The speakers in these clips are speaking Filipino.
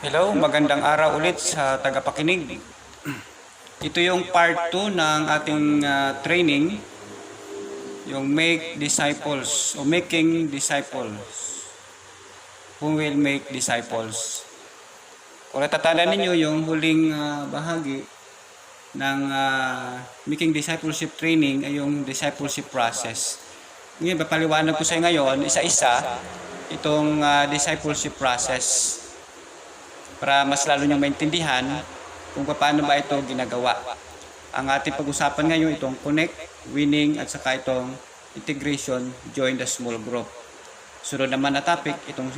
Hello, magandang araw ulit sa tagapakinig. Ito yung part 2 ng ating training, yung make disciples o making disciples. Who will make disciples? Kung natatanda ninyo yung huling bahagi ng making discipleship training ay yung discipleship process. Ngayon, papaliwanag ko sa inyo ngayon, isa-isa, itong discipleship process para mas lalo niyong maintindihan kung paano ba ito ginagawa. Ang ating pag-usapan ngayon itong connect, winning at saka itong integration, join the small group. Sunod naman na topic itong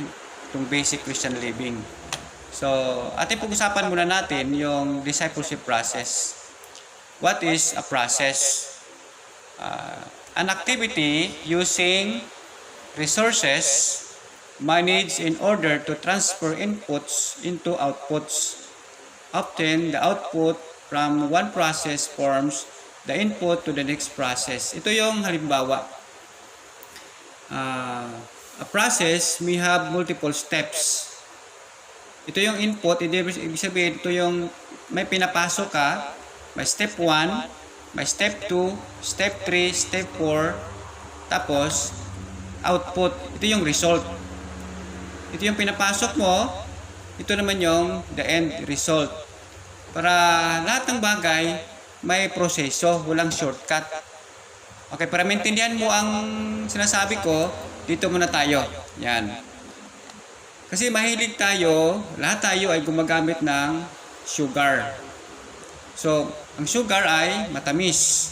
basic Christian living. So, ating pag-usapan muna natin yung discipleship process. What is a process? An activity using resources managed in order to transfer inputs into outputs. Often, the output from one process forms the input to the next process. Ito yung halimbawa. A process may have multiple steps. Ito yung input, ibig sabihin, ito yung may pinapasok ka, may step 1, may step 2, step 3, step 4, tapos output. Ito yung result. Ito yung pinapasok mo, ito naman yung the end result. Para lahat ng bagay, may proseso, walang shortcut. Okay, para maintindihan mo ang sinasabi ko, dito muna tayo. Yan. Kasi mahilig tayo, lahat tayo ay gumagamit ng sugar. So, ang sugar ay matamis.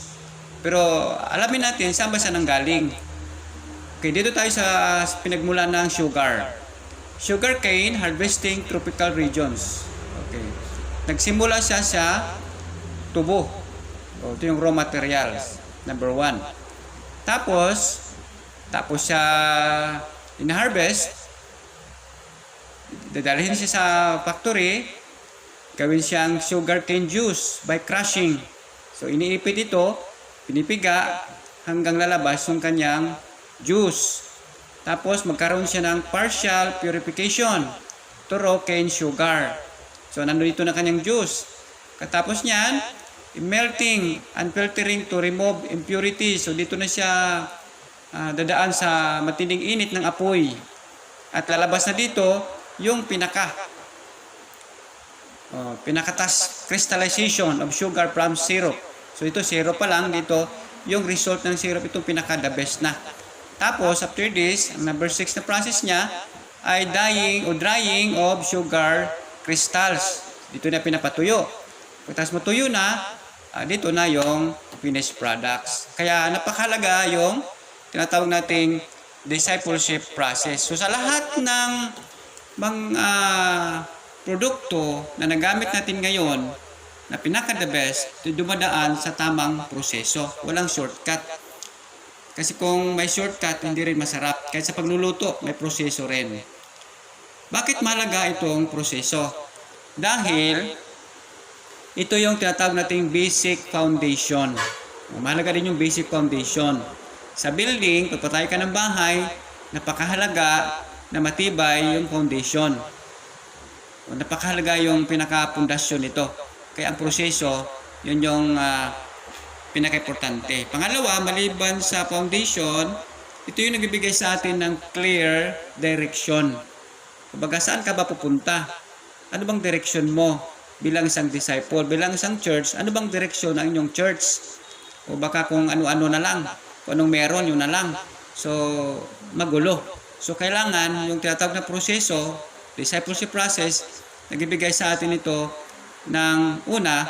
Pero alamin natin saan ba siya nanggaling. Okay, dito tayo sa pinagmulan ng sugar. Sugarcane harvesting tropical regions. Okay. Nagsimula siya sa tubo. Ito yung raw materials. Number 1. Tapos siya in-harvest. Dadalhin siya sa factory. Gawin siyang sugarcane juice by crushing. So, iniipit ito, pinipiga, hanggang lalabas yung kanyang juice. Tapos, magkaroon siya ng partial purification to raw cane sugar. So, nandito na kanyang juice. Katapos niyan, melting and filtering to remove impurities. So, dito na siya dadaan sa matinding init ng apoy. At lalabas na dito yung pinakatas crystallization of sugar from syrup. So, ito syrup pa lang. Dito, yung result ng syrup, itong pinaka-the best na. Tapos, after this, ang number 6 na process niya ay drying of sugar crystals. Dito na pinapatuyo. Pagkatapos matuyo na, dito na yung finished products. Kaya napakahalaga yung tinatawag nating discipleship process. So, sa lahat ng mga produkto na nagamit natin ngayon, na pinaka-the best, dumadaan sa tamang proseso. Walang shortcut. Kasi kung may shortcut, hindi rin masarap. Kahit sa pagluluto, may proseso rin. Bakit mahalaga itong proseso? Dahil ito yung tinatawag nating basic foundation. Mahalaga din yung basic foundation. Sa building, pag patay ka ng bahay, napakahalaga na matibay yung foundation. Napakahalaga yung pinaka-pundasyon nito. Kaya ang proseso, yun yung pinaka-importante. Pangalawa, maliban sa foundation, ito yung nagbibigay sa atin ng clear direction. Kumbaga, saan ka ba pupunta? Ano bang direction mo bilang isang disciple, bilang isang church? Ano bang direction ng inyong church? O baka kung ano-ano na lang, kung anong meron, yun na lang. So, magulo. So, kailangan yung tinatawag na proseso, discipleship process, nagbibigay sa atin ito ng una,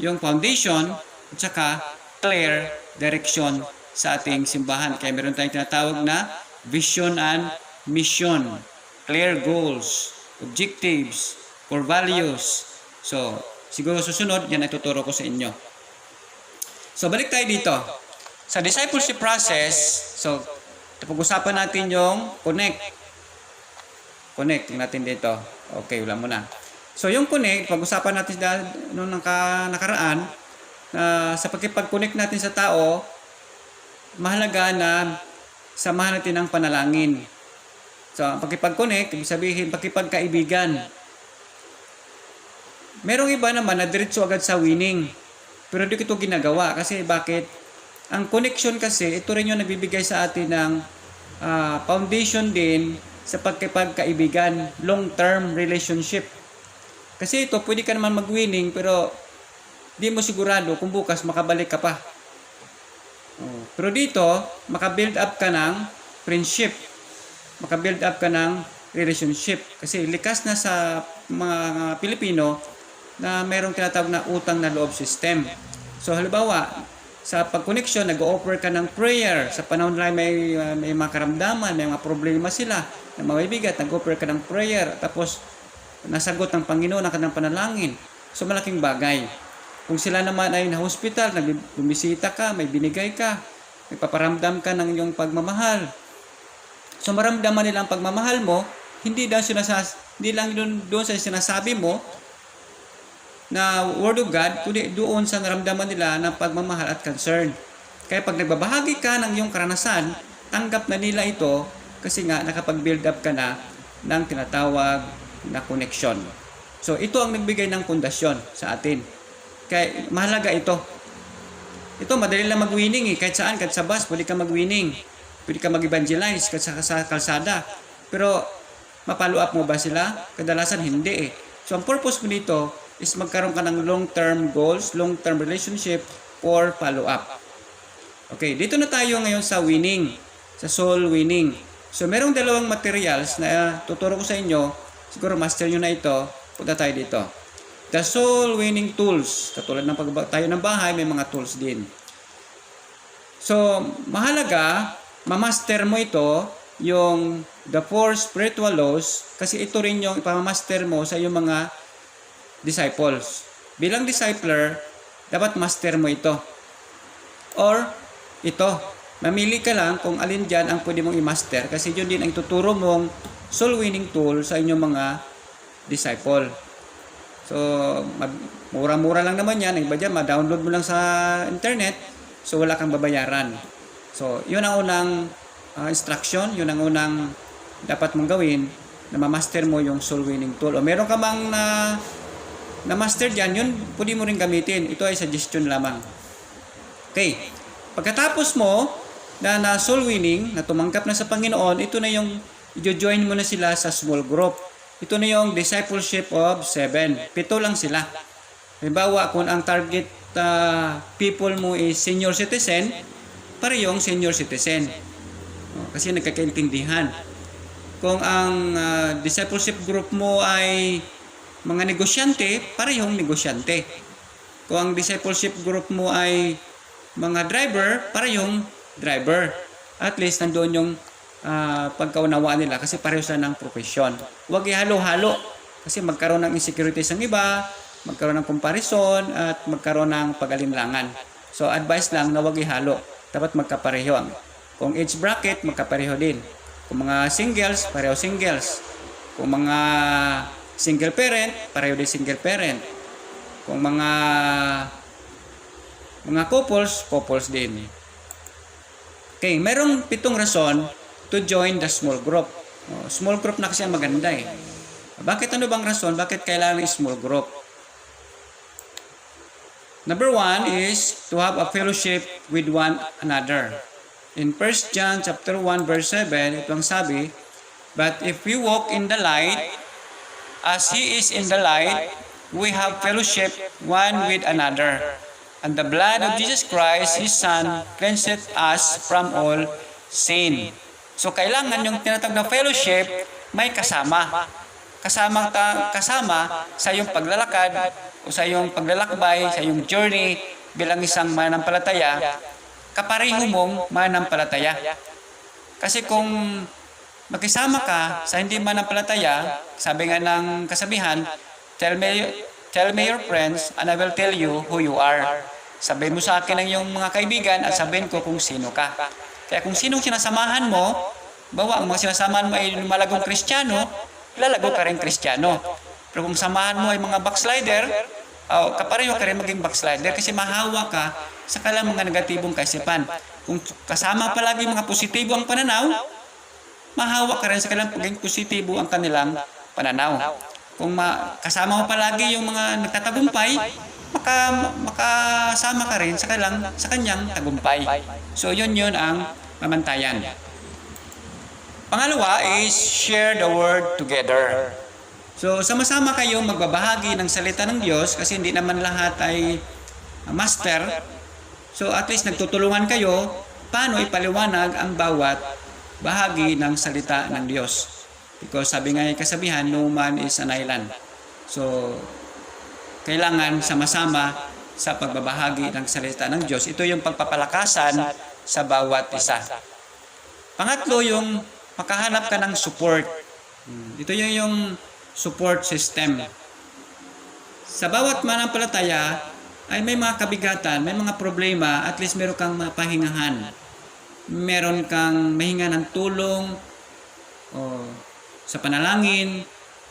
yung foundation, at saka clear direction sa ating simbahan. Kaya meron tayong tinatawag na vision and mission. Clear goals, objectives, core values. So, siguro susunod, yan ay tuturo ko sa inyo. So, balik tayo dito. Sa discipleship process, so, pag-usapan natin yung connect. Connect, tingnan natin dito. Okay, wala muna. So, yung connect, pag-usapan natin noong nakaraan, sa pagkipag-connect natin sa tao, mahalaga na samahan natin ang panalangin. So, pagkipag-connect, ibig sabihin, pagkipagkaibigan. Merong iba naman na diretso agad sa winning. Pero di ko ito ginagawa. Kasi bakit? Ang connection kasi, ito rin yung nagbibigay sa atin ng foundation din sa pagkaibigan, long-term relationship. Kasi ito, pwede ka naman mag-winning, pero di mo sigurado kung bukas makabalik ka pa. Pero dito, makabuild up ka ng friendship. Makabuild up ka ng relationship. Kasi likas na sa mga Pilipino na mayroong tinatawag na utang na loob system. So halimbawa, sa pag-connection, nag-offer ka ng prayer. Sa panahon na may mga karamdaman, may mga problema sila na mabibigat, nag-offer ka ng prayer. Tapos, nasagot ng Panginoon ang kanilang panalangin. So, malaking bagay. Kung sila naman ay na-hospital, bumisita ka, may binigay ka, may paparamdam ka ng iyong pagmamahal. So, maramdaman nila ang pagmamahal mo, hindi lang doon sa sinasabi mo, na Word of God, kundi doon sa naramdaman nila ng pagmamahal at concern. Kaya pag nagbabahagi ka ng iyong karanasan, tanggap na nila ito kasi nga nakapag-build up ka na ng tinatawag na connection. So ito ang nagbigay ng pundasyon sa atin. Kaya mahalaga ito. Ito madali lang mag-winning kahit saan, kahit sa bus, pwede ka mag-winning. Pwede ka mag-evangelize kahit sa kalsada. Pero mapalo up mo ba sila? Kadalasan hindi So ang purpose mo dito is magkaroon ka ng long-term goals, long-term relationship for follow-up. Okay, dito na tayo ngayon sa winning, sa soul winning. So, merong dalawang materials na tuturo ko sa inyo. Siguro master nyo na ito. Punta tayo dito. The soul winning tools. Katulad ng tayo ng bahay, may mga tools din. So, mahalaga, mamaster mo ito, yung the 4 spiritual laws, kasi ito rin yung ipamaster mo sa iyong mga disciples. Bilang discipler, dapat master mo ito. Or, ito. Mamili ka lang kung alin dyan ang pwede mong i-master kasi yun din ang tuturo mong soul winning tool sa inyong mga disciple. So, mura-mura lang naman yan. Iba dyan, ma-download mo lang sa internet. So, wala kang babayaran. So, yun ang unang instruction. Yun ang unang dapat mong gawin na ma-master mo yung soul winning tool. O meron ka mang na master dyan, yun pwede mo rin gamitin. Ito ay suggestion lamang. Okay. Pagkatapos mo na soul winning, na tumanggap na sa Panginoon, ito na yung i-join mo na sila sa small group. Ito na yung discipleship of 7. 7 lang sila. Halimbawa, kung ang target people mo is senior citizen, parehong senior citizen. Kasi nagkakaintindihan. Kung ang discipleship group mo ay mga negosyante, parehong negosyante. Kung ang discipleship group mo ay mga driver, parehong driver. At least nandoon yung pagkaunawaan nila kasi pareho sila ng profesyon. Huwag ihalo-halo kasi magkaroon ng insecurities ang iba, magkaroon ng comparison, at magkaroon ng pag-alinlangan. So advice lang na huwag ihalo. Dapat magkapareho. Kung age bracket, magkapareho din. Kung mga singles, pareho singles. Kung mga single parent, pareho din single parent. Kung mga couples din. Okay, merong 7 rason to join the small group. Small group na kasi ang maganda Bakit ano bang rason? Bakit kailangan ng small group? Number 1 is to have a fellowship with one another. In 1 John chapter 1 verse 7, ito ang sabi, "But if we walk in the light, as He is in the light, we have fellowship one with another. And the blood of Jesus Christ, His Son, cleanseth us from all sin." So, kailangan yung tinatawag na fellowship, may kasama. Kasama sa iyong paglalakad o sa iyong paglalakbay, sa iyong journey bilang isang mananampalataya, kapareho mong mananampalataya. Kasi kung makisama ka sa hindi mananampalataya, sabi nga ng kasabihan, tell me your friends and I will tell you who you are. Sabihin mo sa akin ang iyong mga kaibigan at sabihin ko kung sino ka. Kaya kung sinong sinasamahan mo, bawa ang mga sinasamahan mo ay lumalagong Kristiyano, lalago ka rin Kristiyano. Pero kung samahan mo ay mga backslider, kapareho ka rin maging backslider kasi mahawa ka sa kanilang mga negatibong kaisipan. Kung kasama palagi mga positibo ang pananaw, mahawa ka rin sa kanilang pagiging positibo ang kanilang pananaw. Kung kasama mo palagi yung mga nagtatagumpay, makasama ka rin sa kanyang tagumpay. So yun ang pamantayan. Pangalawa is share the word together. So sama-sama kayong magbabahagi ng salita ng Diyos kasi hindi naman lahat ay master. So at least nagtutulungan kayo paano ipaliwanag ang bawat bahagi ng salita ng Diyos. Because sabi nga yung kasabihan, no man is an island. So kailangan sama-sama sa pagbabahagi ng salita ng Diyos. Ito yung pagpapalakasan sa bawat isa. Pangatlo, yung makahanap ka ng support. Ito yung support system. Sa bawat manampalataya ay may mga kabigatan, may mga problema, at least meron kang mapahingahan. Meron kang mahinga ng tulong o sa panalangin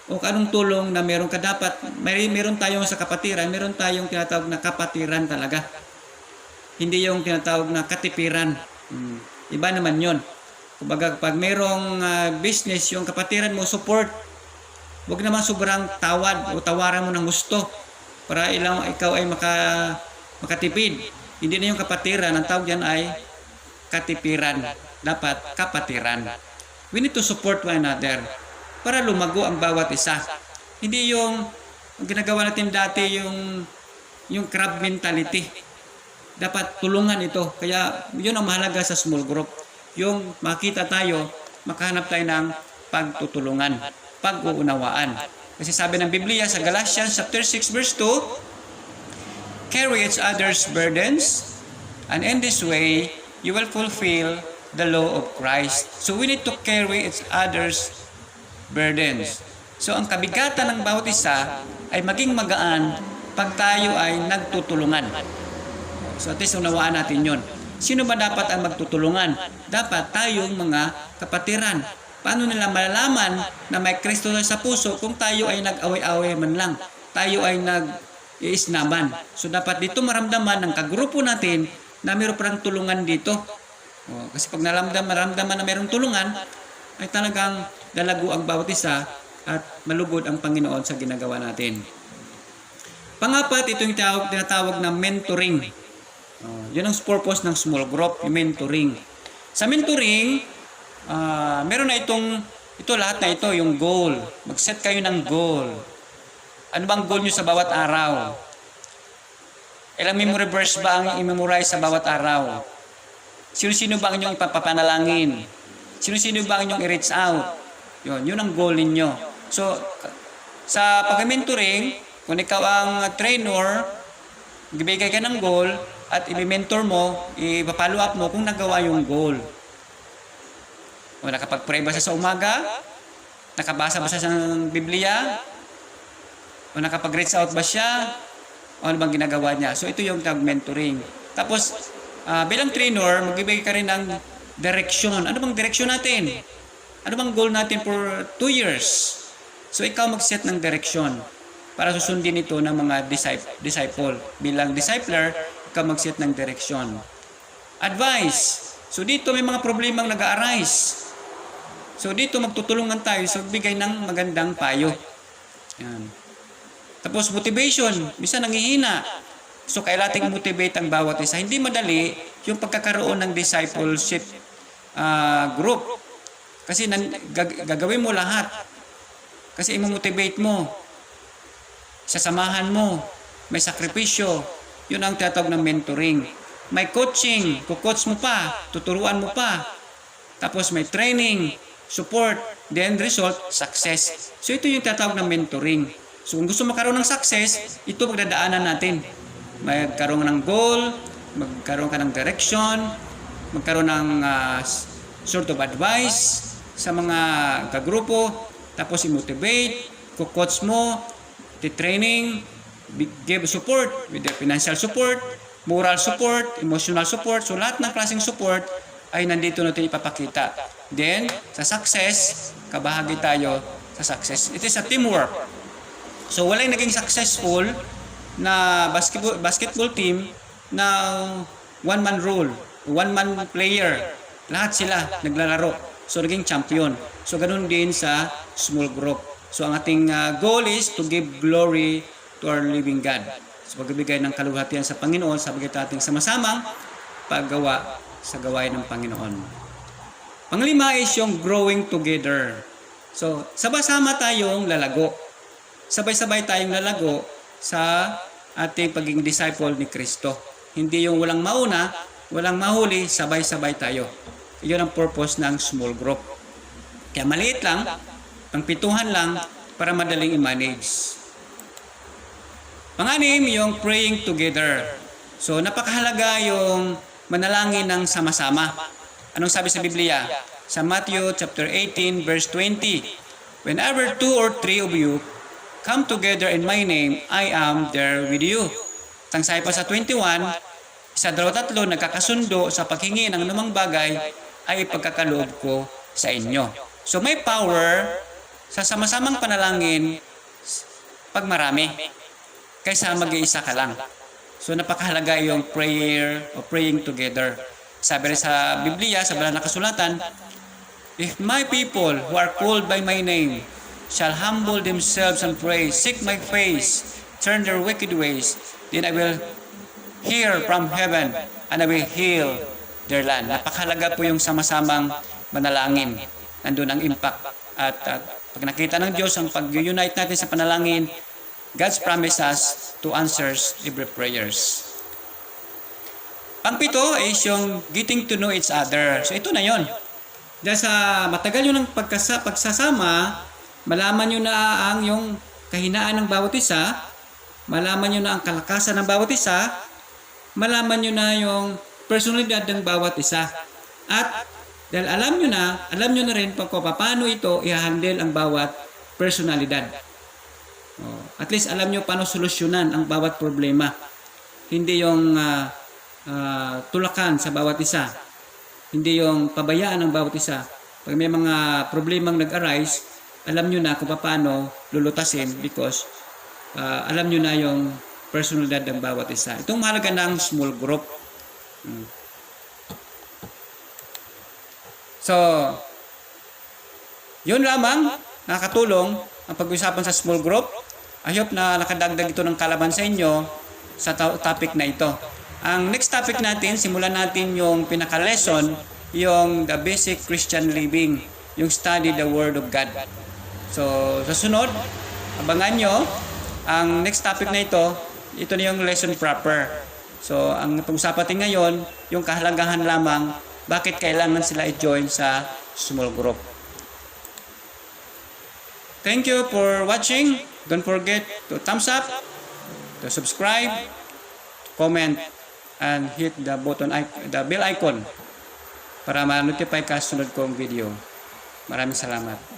o anong tulong na meron ka dapat. Meron tayong sa kapatiran, meron tayong tinatawag na kapatiran talaga. Hindi yung tinatawag na katipiran. Iba naman yun. Kumbaga, pag mayroong business, yung kapatiran mo, support. Huwag naman sobrang tawad o tawaran mo ng gusto para ikaw ay makatipid. Hindi na yung kapatiran. Ang tawag yan ay katipiran. Dapat kapatiran. We need to support one another para lumago ang bawat isa. Hindi yung ginagawa natin dati yung crab mentality. Dapat tulungan ito. Kaya yun ang mahalaga sa small group. Yung makita tayo, makahanap tayo ng pagtutulungan, pag-uunawaan. Kasi sabi ng Biblia sa Galatians chapter 6 verse 2, carry each other's burdens, and in this way, you will fulfill the law of Christ. So we need to carry each other's burdens. So ang kabigatan ng bawat isa ay maging magaan pag tayo ay nagtutulungan. So at least unawaan natin yun. Sino ba dapat ang magtutulungan? Dapat tayong mga kapatiran. Paano nila malalaman na may Kristo sa puso kung tayo ay nag-away-away man lang? Tayo ay nag-iisnaban. So dapat dito maramdaman ng kagrupo natin na mayroon parang tulungan dito. Kasi pag maramdaman na mayroong tulungan, ay talagang lalago ang bawat isa at malugod ang Panginoon sa ginagawa natin. Pangapat, ito yung tinatawag na mentoring. Yun ang purpose ng small group, yung mentoring. Sa mentoring, meron na ito lahat na ito, yung goal. Mag-set kayo ng goal. Ano bang goal nyo sa bawat araw? Ilang memory verse ba ang i-memorize sa bawat araw? Sino-sino ba ang inyong ipapanalangin? Sino-sino ba ang inyong i-reach out? Yun ang goal ninyo. So, sa pag-mentoring, kung ikaw ang trainer, ibigay ka ng goal, at i-mentor mo, i-follow up mo kung nagawa yung goal. O nakapag-pray ba siya sa umaga? Nakabasa ba siya ng Biblia? O nakapag-reach out ba siya? O ano bang ginagawa niya? So ito yung mentoring. Tapos, bilang trainer, magbibigay ka rin ng direction. Ano bang direction natin? Ano bang goal natin for 2 years? So ikaw mag-set ng direction para susundin ito ng mga disciple. Bilang discipler, ikaw mag-set ng direction. Advice. So dito may mga problemang nag-a-arise. So dito magtutulungan tayo sa bigay ng magandang payo. Yan. Tapos motivation. Bisa nanghihina. So kailangan motivate ang bawat isa. Hindi madali yung pagkakaroon ng discipleship group. Kasi gagawin mo lahat. Kasi i-motivate mo. Sasamahan mo. May sakripisyo. Yun ang tinatawag ng mentoring. May coaching. Kukoach mo pa. Tuturuan mo pa. Tapos may training. Support. Then result, success. So ito yung tinatawag ng mentoring. So kung gusto magkaroon ng success, ito magdadaanan natin. Magkaroon ng goal. Magkaroon ka ng direction. Magkaroon ng sort of advice sa mga kagrupo. Tapos i-motivate. Kukoach mo. Training. Give support with the financial support, moral support, emotional support. So lahat ng klaseng support ay nandito natin ipapakita. Then, sa success, kabahagi tayo sa success. It is a teamwork. So walang naging successful na basketball team na one-man rule, one-man player. Lahat sila naglalaro. So naging champion. So ganun din sa small group. So ang ating goal is to give glory to our living God. So pagbibigay ng kaluwalhatian sa Panginoon sa bagay ating sama-samang paggawa sa gawain ng Panginoon. Panglima is yung growing together. So sabay-sama tayong lalago. Sabay-sabay tayong lalago sa ating pagiging disciple ni Kristo. Hindi yung walang mauna, walang mahuli, sabay-sabay tayo. Iyon ang purpose ng small group. Kaya maliit lang, pangpituhan lang para madaling i-manage. Pang-anim, yung praying together. So napakahalaga yung manalangin ng sama-sama. Anong sabi sa Biblia? Sa Matthew chapter 18 verse 20. Whenever 2 or 3 of you come together in my name, I am there with you. Tangsay pa sa 21, isa, dalawa, tatlo, nagkakasundo sa paghingi ng anumang bagay ay ipagkakaloob ko sa inyo. So may power sa sama-samang panalangin pag marami kaysa mag-iisa ka lang. So napakahalaga yung prayer o praying together. Sabi rin sa Biblia, sa banal na kasulatan, if my people who are called by my name shall humble themselves and pray, seek my face, turn their wicked ways, then I will hear from heaven and I will heal their land. Napakahalaga po yung sama-samang manalangin. Nandun ang impact. At pag nakita ng Diyos ang pag-unite natin sa panalangin, God's promise us to answers every prayers. Pang-pito is yung getting to know each other. So ito na yon. Dahil sa matagal yun ng pagsasama, malaman nyo na ang yung kahinaan ng bawat isa, malaman nyo na ang kalakasan ng bawat isa, malaman nyo na yung personalidad ng bawat isa. At dahil alam nyo na rin kung paano ito i-handle ang bawat personalidad. At least alam nyo paano solusyonan ang bawat problema. Hindi yung tulakan sa bawat isa. Hindi yung pabayaan ng bawat isa. Pag may mga problemang nag-arise, alam nyo na kung paano lulutasin because alam nyo na yung personalidad ng bawat isa. Itong mahalaga ng small group. So, yun lamang nakatulong ang pag-usapan sa small group. I hope na nakadagdag ito ng kalaban sa inyo sa topic na ito. Ang next topic natin, simulan natin yung pinaka-lesson, yung the basic Christian living, yung study the Word of God. So, sa sunod, abangan nyo, ang next topic na ito na yung lesson proper. So, ang pag-usapan natin ngayon, yung kahalagahan lamang, bakit kailangan sila i-join sa small group. Thank you for watching. Don't forget to thumbs up, to subscribe, comment, and hit the bell icon para ma-notify ka sa sunod kong video. Maraming salamat.